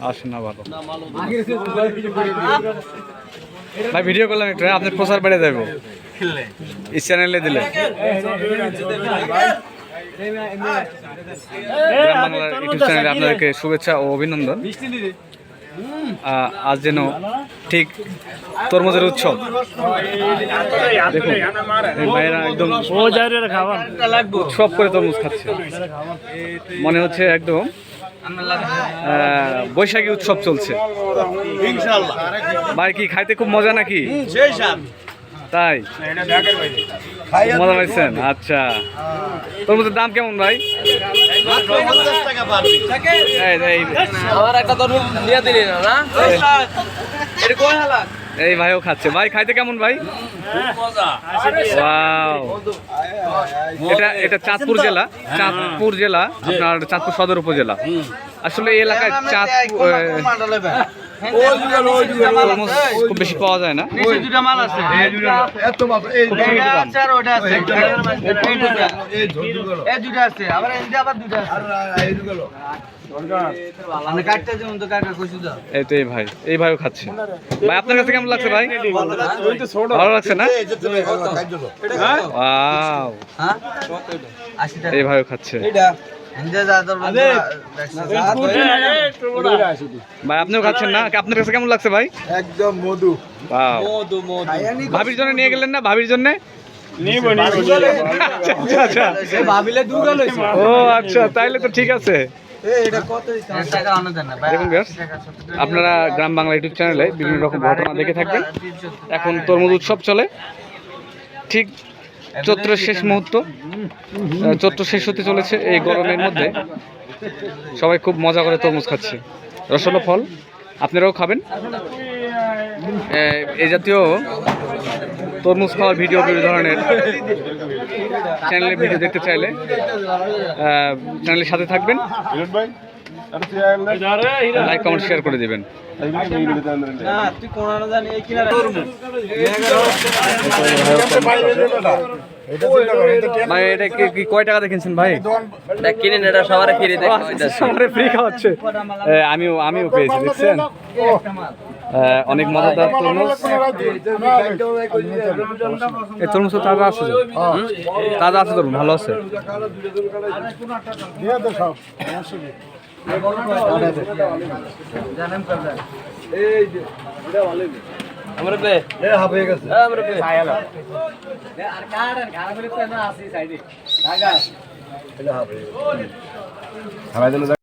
আসে না ভালো ভাই, ভিডিও করলাম একটু, আপনার প্রচার বেড়ে যাবো এই চ্যানেলে দিলে। গ্রাম বাংলার ইউটিউব চ্যানেলে আপনাদেরকে শুভেচ্ছা ও অভিনন্দন। আজ যেন ঠিক তরমুজের উৎসব। দেখুন এই মায়েরা একদম উৎসব করে তরমুজ খাচ্ছে, মনে হচ্ছে একদম বৈশাখী উৎসব চলছে। ভাই কি খাইতে খুব মজা নাকি? তাই মজা পাইছেন? আচ্ছা, তরমুজের দাম কেমন ভাই? এই ভাইও খাচ্ছে। ভাই খাইতে কেমন ভাই? এটা চাঁদপুর জেলা, চাঁদপুর জেলা আপনার চাঁদপুর সদর উপজেলা। আসলে এই এলাকায় খুব বেশি পাওয়া যায় না। এই ভাই, এই ভাইও খাচ্ছে। ভাই আপনার কাছে কেমন লাগছে ভাই? ভালো লাগছে না? এই ভাইও খাচ্ছে। ভাই আপনিও খাচ্ছেন না? আপনার কাছে কেমন লাগছে ভাই? একদম মধু। ভাবির জন্য নিয়ে গেলেন না? ভাবির জন্য? ও আচ্ছা, তাইলে তো ঠিক আছে। আপনারা গ্রাম বাংলা ইউটিউব চ্যানেলে বিভিন্ন রকম ঘটনা দেখে থাকবেন। এখন তরমুজ উৎসব চলে, ঠিক চৈত্রের শেষ মুহূর্ত, চৈত্র শেষ হতে চলেছে। এই গরমের মধ্যে সবাই খুব মজা করে তরমুজ খাচ্ছে, রসালো ফল। আপনারাও খাবেন। এই জাতীয় তরমুজ খাওয়ার ভিডিও, বিভিন্ন ধরনের চ্যানেলের ভিডিও দেখতে চাইলে চ্যানেলের সাথে থাকবেন, লাইক কমেন্ট শেয়ার করে দেবেন। ভাই এটা কি কয় টাকা দেখেছেন ভাই? কিনেন, এটা সবারে ফ্রি সবারে ফ্রি খাওয়াচ্ছে। আমিও পেয়েছি, দেখছেন? অনেক মজাদার তরমুজ। এই তরমুজ তো তাজা আছে, তাজা আছে তরমুজ, ভালো আছে। আমরা